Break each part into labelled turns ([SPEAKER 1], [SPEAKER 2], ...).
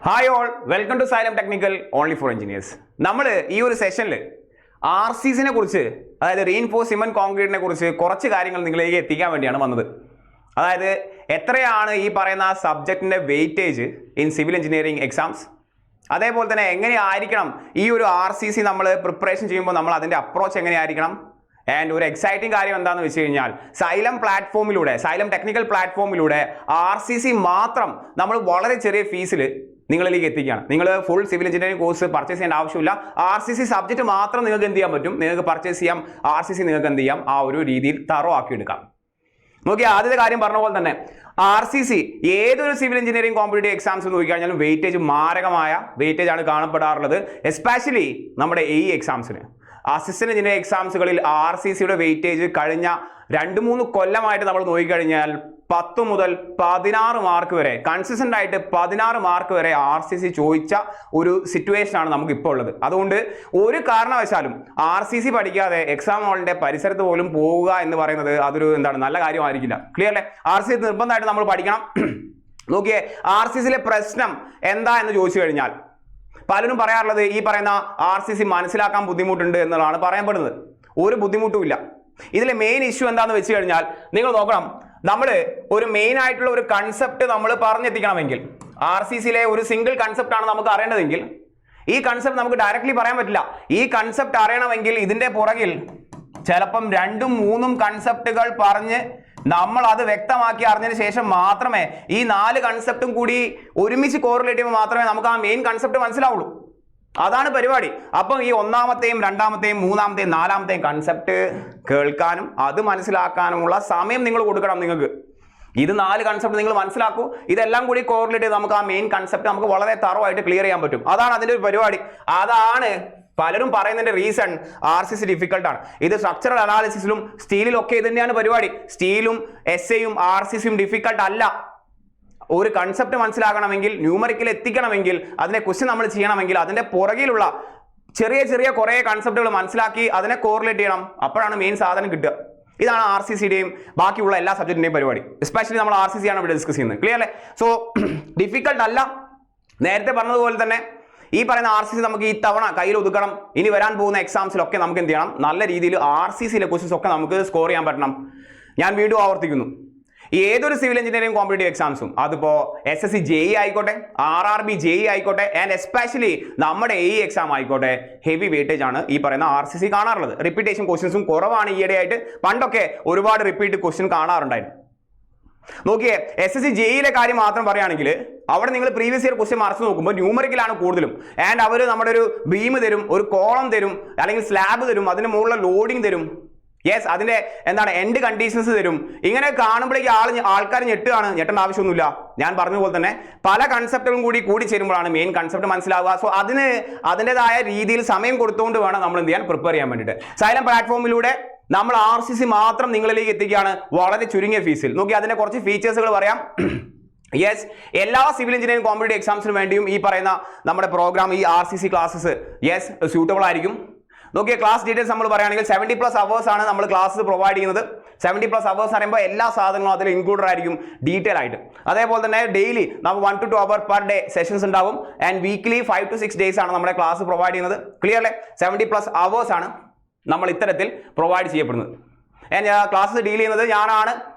[SPEAKER 1] Hi all, welcome to Xylem technical only for engineers. നമ്മൾ ഈ ഒരു സെഷനിൽ RCCനെ കുറിച്ച്, അതായത് റീഇൻഫോഴ്സ് സിമന്റ് കോൺക്രീറ്റിനെ കുറിച്ച് കുറച്ച് കാര്യങ്ങൾ നിങ്ങളിലേക്ക് എത്തിക്കാൻ വേണ്ടിയാണ് വന്നത്. അതായത് എത്രയാണ് ഈ പറയുന്ന സബ്ജക്റ്റിൻ്റെ weightage in civil engineering exams, അതേപോലെ തന്നെ എങ്ങനെയായിരിക്കണം ഈ ഒരു RCC നമ്മൾ പ്രിപ്പറേഷൻ ചെയ്യുമ്പോൾ നമ്മൾ അതിൻ്റെ അപ്രോച്ച് എങ്ങനെയായിരിക്കണം. ആൻഡ് ഒരു എക്സൈറ്റിംഗ് കാര്യം എന്താണെന്ന് വെച്ച് കഴിഞ്ഞാൽ സൈലം പ്ലാറ്റ്ഫോമിലൂടെ, സൈലം ടെക്നിക്കൽ പ്ലാറ്റ്ഫോമിലൂടെ RCC മാത്രം നമ്മൾ വളരെ ചെറിയ ഫീസിൽ നിങ്ങളിലേക്ക് എത്തിക്കുകയാണ്. നിങ്ങൾ full civil engineering course purchase ചെയ്യേണ്ട ആവശ്യമില്ല. RCC സബ്ജക്റ്റ് മാത്രം നിങ്ങൾക്ക് എന്ത് ചെയ്യാൻ പറ്റും, നിങ്ങൾക്ക് പർച്ചേസ് ചെയ്യാം. RCC നിങ്ങൾക്ക് എന്ത് ചെയ്യാം, ആ ഒരു രീതിയിൽ തറോ ആക്കി എടുക്കാം. നോക്കിയാൽ ആദ്യത്തെ കാര്യം പറഞ്ഞ പോലെ തന്നെ RCC ഏതൊരു സിവിൽ എഞ്ചിനീയറിംഗ് കോമ്പറ്റീറ്റീവ് എക്സാംസ് നോക്കിക്കഴിഞ്ഞാലും വെയിറ്റേജ് മാരകമായ വെയിറ്റേജ് ആണ് കാണപ്പെടാറുള്ളത്. എസ്പെഷ്യലി നമ്മുടെ എക്സാംസിന്, അസിസ്റ്റന്റ് എഞ്ചിനീയറിംഗ് എക്സാംസുകളിൽ RCCയുടെ വെയിറ്റേജ് കഴിഞ്ഞ 2-3 കൊല്ലമായിട്ട് നമ്മൾ നോക്കിക്കഴിഞ്ഞാൽ 10 മുതൽ 16 മാർക്ക് വരെ, കൺസിസ്റ്റന്റ് ആയിട്ട് 16 മാർക്ക് വരെ RCC ചോദിച്ച ഒരു സിറ്റുവേഷൻ ആണ് നമുക്ക് ഇപ്പോൾ ഉള്ളത്. അതുകൊണ്ട് ഒരു കാരണവശാലും RCC പഠിക്കാതെ എക്സാം ഹാളിന്റെ പരിസരത്ത് പോലും പോവുക എന്ന് പറയുന്നത് അതൊരു നല്ല കാര്യമായിരിക്കില്ല. ക്ലിയർ അല്ലേ? RCC നിർബന്ധമായിട്ട് നമ്മൾ പഠിക്കണം. നോക്കിയേ, RCCയിലെ പ്രശ്നം എന്താ എന്ന് ചോദിച്ചു കഴിഞ്ഞാൽ പലരും പറയാറുള്ളത് ഈ പറയുന്ന RCC മനസ്സിലാക്കാൻ ബുദ്ധിമുട്ടുണ്ട് എന്നുള്ളതാണ് പറയപ്പെടുന്നത്. ഒരു ബുദ്ധിമുട്ടുമില്ല. ഇതിലെ മെയിൻ ഇഷ്യൂ എന്താണെന്ന് വെച്ച് കഴിഞ്ഞാൽ നിങ്ങൾ നോക്കണം, നമ്മൾ ഒരു മെയിൻ ആയിട്ടുള്ള ഒരു കൺസെപ്റ്റ് നമ്മൾ പറഞ്ഞെത്തിക്കണമെങ്കിൽ, RCCയിലെ ഒരു സിംഗിൾ കൺസെപ്റ്റ് ആണ് നമുക്ക് അറിയേണ്ടതെങ്കിൽ ഈ കൺസെപ്റ്റ് നമുക്ക് ഡയറക്റ്റ്ലി പറയാൻ പറ്റില്ല. ഈ കൺസെപ്റ്റ് അറിയണമെങ്കിൽ ഇതിന്റെ പുറകിൽ ചിലപ്പം 2-3 കൺസെപ്റ്റുകൾ പറഞ്ഞ് നമ്മൾ അത് വ്യക്തമാക്കി അറിഞ്ഞതിന് ശേഷം മാത്രമേ ഈ 4 കൺസെപ്റ്റും കൂടി ഒരുമിച്ച് കോറിലേറ്റ് ചെയ്യുമ്പോൾ മാത്രമേ നമുക്ക് ആ മെയിൻ കൺസെപ്റ്റ് മനസ്സിലാവുള്ളൂ. അതാണ് പരിപാടി. അപ്പം ഈ 1-ാമത്തെയും 2-ാമത്തെയും 3-ാമത്തെയും 4-ാമത്തെയും കൺസെപ്റ്റ് കേൾക്കാനും അത് മനസ്സിലാക്കാനുമുള്ള സമയം നിങ്ങൾ കൊടുക്കണം. നിങ്ങൾക്ക് ഇത് 4 കൺസെപ്റ്റ് നിങ്ങൾ മനസ്സിലാക്കൂ. ഇതെല്ലാം കൂടി കോറിലേറ്റ് ചെയ്ത് നമുക്ക് ആ മെയിൻ കൺസെപ്റ്റ് നമുക്ക് വളരെ തറവായിട്ട് ക്ലിയർ ചെയ്യാൻ പറ്റും. അതാണ് അതിൻ്റെ ഒരു പരിപാടി. അതാണ് പലരും പറയുന്നതിന്റെ റീസൺ RCC ഡിഫിക്കൽട്ട് ആണ്. ഇത് സ്ട്രക്ചറൽ അനാലിസിസിലും സ്റ്റീലിലും ഒക്കെ ഇത് തന്നെയാണ് പരിപാടി. സ്റ്റീലും എസ്എയും RCCയും ഡിഫിക്കൽട്ട് അല്ല. ഒരു കൺസെപ്റ്റ് മനസ്സിലാക്കണമെങ്കിൽ, ന്യൂമറിക്കൽ എത്തിക്കണമെങ്കിൽ, അതിനെ ക്വസ്റ്റ്യൻ നമ്മൾ ചെയ്യണമെങ്കിൽ അതിന്റെ പുറകിലുള്ള ചെറിയ ചെറിയ കുറേ കൺസെപ്റ്റുകൾ മനസ്സിലാക്കി അതിനെ കോറിലേറ്റ് ചെയ്യണം. അപ്പോഴാണ് മെയിൻ സാധനം കിട്ടുക. ഇതാണ് RCCയുടെയും ബാക്കിയുള്ള എല്ലാ സബ്ജക്റ്റിന്റെയും പരിപാടി. എസ്പെഷ്യലി നമ്മൾ RCC ആണ് ഇവിടെ ഡിസ്കസ് ചെയ്യുന്നത്. ക്ലിയർ അല്ലേ? സോ ഡിഫിക്കൽട്ട് അല്ല. നേരത്തെ പറഞ്ഞതുപോലെ തന്നെ ഈ പറയുന്ന RCC നമുക്ക് ഈ തവണ കയ്യിൽ ഒതുക്കണം. ഇനി വരാൻ പോകുന്ന എക്സാംസിലൊക്കെ നമുക്ക് എന്ത് ചെയ്യണം, നല്ല രീതിയിൽ RCCയിലെ ക്വസ്റ്റ്യൻസ് ഒക്കെ നമുക്ക് സ്കോർ ചെയ്യാൻ പറ്റണം. ഞാൻ വീണ്ടും ആവർത്തിക്കുന്നു, ഏതൊരു സിവിൽ എഞ്ചിനീയറിംഗ് കോമ്പറ്റീറ്റീവ് എക്സാംസും, അതിപ്പോ SSC JEE ആയിക്കോട്ടെ, RRB JEE ആയിക്കോട്ടെ, ആൻഡ് എസ്പെഷ്യലി നമ്മുടെ എക്സാം ആയിക്കോട്ടെ, ഹെവി വെയിറ്റേജ് ആണ് ഈ പറയുന്ന RCC കാണാറുള്ളത്. റിപ്പീറ്റേഷൻ ക്വസ്റ്റ്യൻസും കുറവാണ് ഈയിടെയായിട്ട്. പണ്ടൊക്കെ ഒരുപാട് റിപ്പീറ്റ് ക്വസ്റ്റ്യൻ കാണാറുണ്ടായിരുന്നു. നോക്കിയേ, SSC JEEയിലെ കാര്യം മാത്രം പറയുകയാണെങ്കിൽ അവിടെ നിങ്ങൾ പ്രീവിയസ് ഇയർ ക്വസ്റ്റ്യൻ മറിച്ച് നോക്കുമ്പോൾ ന്യൂമറിക്കലാണ് കൂടുതലും. ആൻഡ് അവർ നമ്മുടെ ഒരു ബീം തരും, ഒരു കോളം തരും, അല്ലെങ്കിൽ സ്ലാബ് തരും, അതിന് മുകളിലുള്ള ലോഡിംഗ് തരും, യെസ് അതിന്റെ എൻഡ് കണ്ടീഷൻസ് തരും. ഇങ്ങനെ കാണുമ്പോഴേക്ക് ആൾക്കാർ ഞെട്ടേണ്ട ആവശ്യമൊന്നുമില്ല. ഞാൻ പറഞ്ഞ പോലെ തന്നെ പല കൺസെപ്റ്റുകളും കൂടി ചേരുമ്പോഴാണ് മെയിൻ കൺസെപ്റ്റ് മനസ്സിലാവുക. സോ അതിൻ്റെതായ രീതിയിൽ സമയം കൊടുത്തുകൊണ്ട് വേണം നമ്മൾ എന്ത് ചെയ്യാൻ, പ്രിപ്പയർ ചെയ്യാൻ വേണ്ടിയിട്ട്. സൈലം പ്ലാറ്റ്ഫോമിലൂടെ നമ്മൾ RCC മാത്രം നിങ്ങളിലേക്ക് എത്തിക്കുകയാണ് വളരെ ചുരുങ്ങിയ ഫീസിൽ. നോക്കി അതിന്റെ കുറച്ച് ഫീച്ചേഴ്സുകൾ പറയാം. യെസ്, എല്ലാ സിവിൽ എഞ്ചിനീയറിംഗ് കോമ്പറ്റീറ്റീവ് എക്സാംസിന് വേണ്ടിയും ഈ പറയുന്ന നമ്മുടെ പ്രോഗ്രാം, ഈ RCC ക്ലാസ്സസ് സ്യൂട്ടബിൾ ആയിരിക്കും. നോക്കിയ ക്ലാസ് ഡീറ്റെയിൽസ് നമ്മൾ പറയുകയാണെങ്കിൽ 70+ അവേഴ്സ് ആണ് നമ്മൾ ക്ലാസ് പ്രൊവൈഡ് ചെയ്യുന്നത്. 70+ അവേഴ്സ് പറയുമ്പോൾ എല്ലാ സാധനങ്ങളും അതിൽ ഇൻക്ലൂഡഡ് ആയിരിക്കും ഡീറ്റെയിൽ ആയിട്ട്. അതേപോലെ തന്നെ ഡെയിലി നമുക്ക് 1 to 2 hour per day sessions ഉണ്ടാവും. ആൻഡ് വീക്ക്ലി 5 to 6 days ആണ് നമ്മുടെ ക്ലാസ് പ്രൊവൈഡ് ചെയ്യുന്നത്. ക്ലിയർ അല്ലേ? 70+ അവേഴ്സ് ആണ് നമ്മൾ ഇത്തരത്തിൽ പ്രൊവൈഡ് ചെയ്യപ്പെടുന്നത്. ക്ലാസ് ഡീൽ ചെയ്യുന്നത് ഞാനാണ്.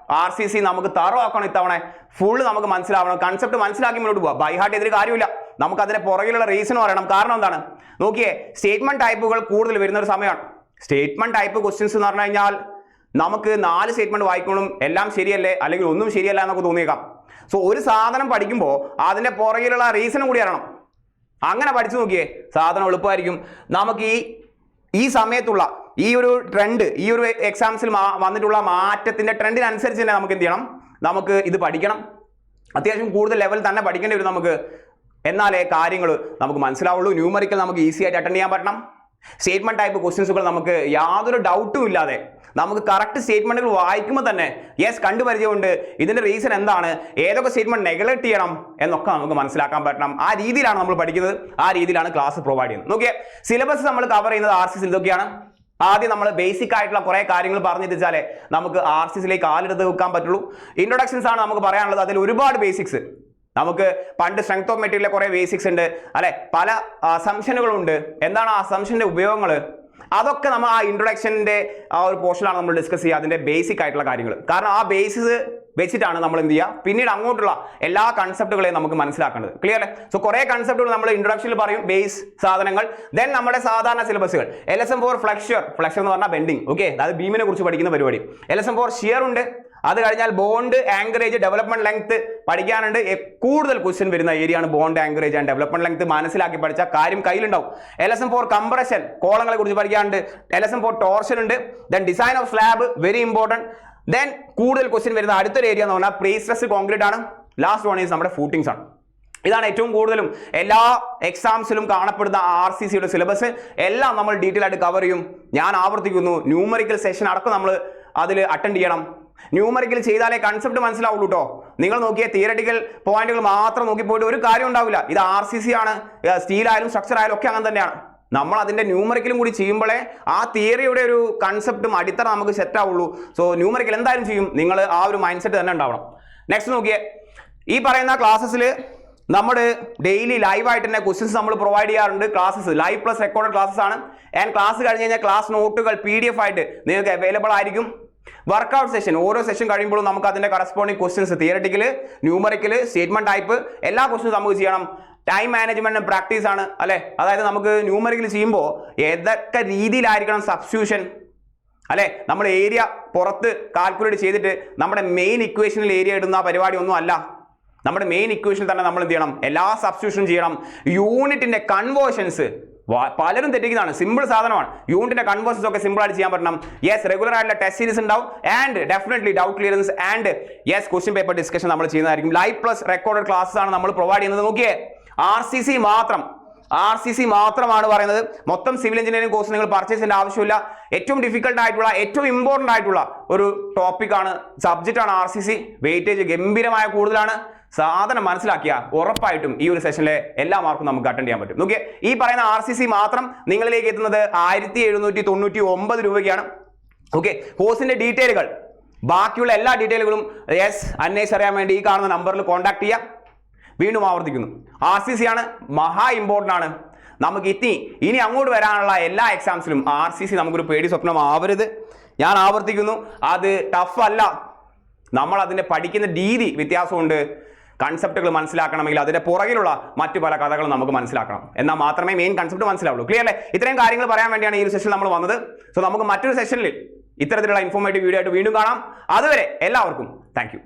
[SPEAKER 1] RCC നമുക്ക് തറവാക്കണം ഇത്തവണ. ഫുള്ള് നമുക്ക് മനസ്സിലാവണം. കൺസെപ്റ്റ് മനസ്സിലാക്കി മുന്നോട്ട് പോകാം. ബൈ ഹാർട്ട് ചെയ്തിട്ട് കാര്യമില്ല. നമുക്ക് അതിന്റെ പുറകിലുള്ള റീസൺ പറയണം. കാരണം എന്താണ്? നോക്കിയേ, സ്റ്റേറ്റ്മെന്റ് ടൈപ്പുകൾ കൂടുതൽ വരുന്ന ഒരു സമയമാണ്. സ്റ്റേറ്റ്മെന്റ് ടൈപ്പ് ക്വസ്റ്റ്യൻസ് എന്ന് പറഞ്ഞു കഴിഞ്ഞാൽ നമുക്ക് 4 സ്റ്റേറ്റ്മെന്റ് വായിക്കണം, എല്ലാം ശരിയല്ലേ അല്ലെങ്കിൽ ഒന്നും ശരിയല്ല എന്നൊക്കെ തോന്നിയേക്കാം. സോ ഒരു സാധനം പഠിക്കുമ്പോൾ അതിന്റെ പുറകിലുള്ള റീസണും കൂടി അറിയണം. അങ്ങനെ പഠിച്ചു നോക്കിയേ, സാധനം എളുപ്പമായിരിക്കും. നമുക്ക് ഈ സമയത്തുള്ള ഈ ഒരു ട്രെൻഡ്, ഈ ഒരു എക്സാംസിൽ വന്നിട്ടുള്ള മാറ്റത്തിന്റെ ട്രെൻഡിനനുസരിച്ച് തന്നെ നമുക്ക് എന്ത് ചെയ്യണം, നമുക്ക് ഇത് പഠിക്കണം. അത്യാവശ്യം കൂടുതൽ ലെവൽ തന്നെ പഠിക്കേണ്ടി വരും നമുക്ക്. എന്നാലേ കാര്യങ്ങൾ നമുക്ക് മനസ്സിലാവുള്ളൂ. ന്യൂമറിക്കൽ നമുക്ക് ഈസി ആയിട്ട് അറ്റൻഡ് ചെയ്യാൻ പറ്റണം. സ്റ്റേറ്റ്മെന്റ് ടൈപ്പ് ക്വസ്റ്റ്യൻസുകൾ നമുക്ക് യാതൊരു ഡൗട്ടും ഇല്ലാതെ നമുക്ക് കറക്റ്റ് സ്റ്റേറ്റ്മെന്റുകൾ വായിക്കുമ്പോൾ തന്നെ കണ്ടുപരിചയമുണ്ട്, ഇതിന്റെ റീസൺ എന്താണ്, ഏതൊക്കെ സ്റ്റേറ്റ്മെന്റ് നെഗ്ലക്ട് ചെയ്യണം എന്നൊക്കെ നമുക്ക് മനസ്സിലാക്കാൻ പറ്റണം. ആ രീതിയിലാണ് നമ്മൾ പഠിക്കുന്നത്. ആ രീതിയിലാണ് ക്ലാസ് പ്രൊവൈഡ് ചെയ്യുന്നത്. നോക്കിയേ, സിലബസ് നമ്മൾ കവർ ചെയ്യുന്നത് RCC ഇതൊക്കെയാണ്. ആദ്യം നമ്മൾ ബേസിക് ആയിട്ടുള്ള കുറേ കാര്യങ്ങൾ പറഞ്ഞിട്ടാലേ നമുക്ക് RCCയിലേക്ക് കാലെടുത്ത് വെക്കാൻ പറ്റുള്ളൂ. ഇൻട്രൊഡക്ഷൻസ് ആണ് നമുക്ക് പറയാനുള്ളത്. അതിൽ ഒരുപാട് ബേസിക്സ് നമുക്ക് പണ്ട് സ്ട്രെങ്ത് ഓഫ് മെറ്റീരിയലിലെ കുറേ ബേസിക്സ് ഉണ്ട് അല്ലെ, പല അസംഷനുകളുണ്ട്. എന്താണ് ആ അസംഷന്റെ ഉപയോഗങ്ങൾ, അതൊക്കെ നമ്മൾ ആ ഇൻട്രൊഡക്ഷൻ്റെ ആ ഒരു പോർഷനാണ് നമ്മൾ ഡിസ്കസ് ചെയ്യുക, അതിൻ്റെ ബേസിക് ആയിട്ടുള്ള കാര്യങ്ങൾ. കാരണം ആ ബേസിസ് വെച്ചിട്ടാണ് നമ്മൾ എന്ത് ചെയ്യുക പിന്നീട് അങ്ങോട്ടുള്ള എല്ലാ കൺസെപ്റ്റുകളെയും നമുക്ക് മനസ്സിലാക്കേണ്ടത്. ക്ലിയർ അല്ലേ? സോ കുറേ കൺസെപ്റ്റുകൾ നമ്മൾ ഇൻട്രൊഡക്ഷനിൽ പറയും, ബേസ് സാധനങ്ങൾ. ദെൻ നമ്മുടെ സാധാരണ സിലബസുകൾ LSM for ഫ്ലെക്ചർ എന്ന് പറഞ്ഞാൽ ബെൻഡിങ്, ഓക്കെ, അതായത് ബീമിനെ കുറിച്ച് പഠിക്കുന്ന പരിപാടി. LSM for ഷിയർ ഉണ്ട്. അത് കഴിഞ്ഞാൽ ബോണ്ട്, ആങ്കറേജ്, ഡെവലപ്മെന്റ് ലെങ്ത് പഠിക്കാനുണ്ട്. കൂടുതൽ ക്വസ്റ്റ്യൻ വരുന്ന ഏരിയയാണ് bond, anchorage and development length. മനസ്സിലാക്കി പഠിച്ച കാര്യം കയ്യിലുണ്ടാവും. LSM for കംപ്രഷൻ, കോളങ്ങളെ കുറിച്ച് പഠിക്കാനുണ്ട്. LSM for ടോർഷൻ ഉണ്ട്. Then design of slab, very important. Then കൂടുതൽ ക്വസ്റ്റ്യൻ വരുന്ന അടുത്തൊരു ഏരിയ എന്ന് പറഞ്ഞാൽ പ്രീ സ്ട്രെസ് കോൺക്രീറ്റ് ആണ്. ലാസ്റ്റ് വൺ ഈസ് നമ്മുടെ ഫൂട്ടിങ്സ് ആണ്. ഇതാണ് ഏറ്റവും കൂടുതലും എല്ലാ എക്സാംസിലും കാണപ്പെടുന്ന RCCയുടെ സിലബസ്. എല്ലാം നമ്മൾ ഡീറ്റെയിൽ ആയിട്ട് കവർ ചെയ്യും. ഞാൻ ആവർത്തിക്കുന്നു, ന്യൂമറിക്കൽ സെഷൻ അടക്കം നമ്മൾ അതിൽ അറ്റൻഡ് ചെയ്യണം. ന്യൂമറിക്കൽ ചെയ്താലേ കൺസെപ്റ്റ് മനസ്സിലാവുള്ളൂ കേട്ടോ. നിങ്ങൾ നോക്കിയ തിയററ്റിക്കൽ പോയിന്റുകൾ മാത്രം നോക്കി പോയിട്ട് ഒരു കാര്യം ഉണ്ടാവില്ല. ഇത് RCC ആണ്, സ്റ്റീൽ ആയാലും സ്ട്രക്ചർ ആയാലും ഒക്കെ അങ്ങനെ തന്നെയാണ്. നമ്മൾ അതിന്റെ ന്യൂമറിക്കലും കൂടി ചെയ്യുമ്പോഴേ ആ തിയറിയുടെ ഒരു കൺസെപ്റ്റും അടിത്തറ നമുക്ക് സെറ്റ് ആവുള്ളൂ. സോ ന്യൂമറിക്കൽ എന്തായാലും ചെയ്യും, നിങ്ങൾ ആ ഒരു മൈൻഡ് സെറ്റ് തന്നെ ഉണ്ടാവണം. നെക്സ്റ്റ് നോക്കിയേ, ഈ പറയുന്ന ക്ലാസ്സസിൽ നമ്മൾ ഡെയിലി ലൈവായിട്ട് തന്നെ ക്വസ്റ്റ്യൻസ് നമ്മൾ പ്രൊവൈഡ് ചെയ്യാറുണ്ട്. Classes live plus record classes ആണ്. ആൻഡ് ക്ലാസ് കഴിഞ്ഞ് കഴിഞ്ഞാൽ ക്ലാസ് നോട്ടുകൾ PDF ആയിട്ട് നിങ്ങൾക്ക് അവൈലബിൾ ആയിരിക്കും. വർക്കൗട്ട് സെഷൻ, ഓരോ സെഷൻ കഴിയുമ്പോഴും നമുക്ക് അതിന്റെ corresponding questions, theoretical, numerical, statement type എല്ലാ ക്വസ്റ്റ്യൻസ് നമുക്ക് ചെയ്യണം. ടൈം മാനേജ്മെന്റ് പ്രാക്ടീസ് ആണ് അല്ലെ. അതായത് നമുക്ക് ന്യൂമറിക്കൽ ചെയ്യുമ്പോൾ ഏതൊക്കെ രീതിയിലായിരിക്കണം സബ്സ്റ്റിറ്റ്യൂഷൻ അല്ലെ. നമ്മൾ ഏരിയ പുറത്ത് കാൽക്കുലേറ്റ് ചെയ്തിട്ട് നമ്മുടെ മെയിൻ ഇക്വേഷനിൽ ഏരിയ ഇടുന്ന പരിപാടി ഒന്നും അല്ല. നമ്മുടെ മെയിൻ ഇക്വേഷനിൽ തന്നെ നമ്മൾ എന്ത് ചെയ്യണം, എല്ലാ സബ്സ്റ്റിറ്റ്യൂഷനും ചെയ്യണം. യൂണിറ്റിന്റെ കൺവേർഷൻസ് പലരും തെറ്റിക്കുന്നതാണ്. സിമ്പിൾ സാധനമാണ്. യൂണിറ്റിന്റെ കൺവേർഷൻസ് ഒക്കെ സിമ്പിൾ ആയിട്ട് ചെയ്യാൻ പറ്റണം. യെസ്, റെഗുലർ ആയിട്ടുള്ള ടെസ്റ്റ് സീരീസ് ഉണ്ടാവും. And definitely doubt clearance and yes question paper discussion നമ്മൾ ചെയ്യുന്നതായിരിക്കും. ലൈവ് പ്ലസ് റെക്കോർഡഡ് ക്ലാസ്സസ് ആണ് നമ്മൾ പ്രൊവൈഡ് ചെയ്യുന്നത്. നോക്കിയേ, RCC മാത്രമാണ് പറയുന്നത്. മൊത്തം സിവിൽ എഞ്ചിനീയറിംഗ് കോഴ്സ് നിങ്ങൾ പർച്ചേസ് ചെയ്യേണ്ട ആവശ്യമില്ല. ഏറ്റവും ഡിഫിക്കൽട്ട് ആയിട്ടുള്ള, ഏറ്റവും ഇമ്പോർട്ടൻ്റ് ആയിട്ടുള്ള ഒരു ടോപ്പിക്കാണ്, സബ്ജക്റ്റാണ് RCC. വെയിറ്റേജ് ഗംഭീരമായ കൂടുതലാണ്. സാധനം മനസ്സിലാക്കിയ ഉറപ്പായിട്ടും ഈ ഒരു സെഷനിലെ എല്ലാ മാർക്കും നമുക്ക് അറ്റൻഡ് ചെയ്യാൻ പറ്റും. നോക്കിയേ, ഈ പറയുന്ന RCC മാത്രം നിങ്ങളിലേക്ക് എത്തുന്നത് 1799 രൂപയ്ക്കാണ്. ഓക്കെ, കോഴ്സിന്റെ ഡീറ്റെയിലുകൾ, ബാക്കിയുള്ള എല്ലാ ഡീറ്റെയിലുകളും അന്വേഷിച്ചറിയാൻ വേണ്ടി ഈ കാണുന്ന നമ്പറിൽ കോൺടാക്ട് ചെയ്യാം. വീണ്ടും ആവർത്തിക്കുന്നു, RCC ആണ്, മഹാ ഇമ്പോർട്ടൻ്റ് ആണ്. നമുക്ക് ഇനി അങ്ങോട്ട് വരാനുള്ള എല്ലാ എക്സാംസിലും RCC നമുക്കൊരു പേടി സ്വപ്നം ആവരുത്. ഞാൻ ആവർത്തിക്കുന്നു, അത് ടഫ് അല്ല. നമ്മൾ അതിൻ്റെ പഠിക്കുന്ന രീതി വ്യത്യാസമുണ്ട്. കൺസെപ്റ്റുകൾ മനസ്സിലാക്കണമെങ്കിൽ അതിന്റെ പുറകിലുള്ള മറ്റു പല കഥകളും നമുക്ക് മനസ്സിലാക്കണം. എന്നാൽ മാത്രമേ മെയിൻ കൺസെപ്റ്റ് മനസ്സിലാവുള്ളൂ. ക്ലിയർ അല്ലേ? ഇത്രയും കാര്യങ്ങൾ പറയാൻ വേണ്ടിയാണ് ഈ ഒരു സെഷൻ നമ്മൾ വന്നത്. സോ നമുക്ക് മറ്റൊരു സെഷനിൽ ഇത്തരത്തിലുള്ള ഇൻഫോർമേറ്റീവ് വീഡിയോ ആയിട്ട് വീണ്ടും കാണാം. അതുവരെ എല്ലാവർക്കും താങ്ക് യു.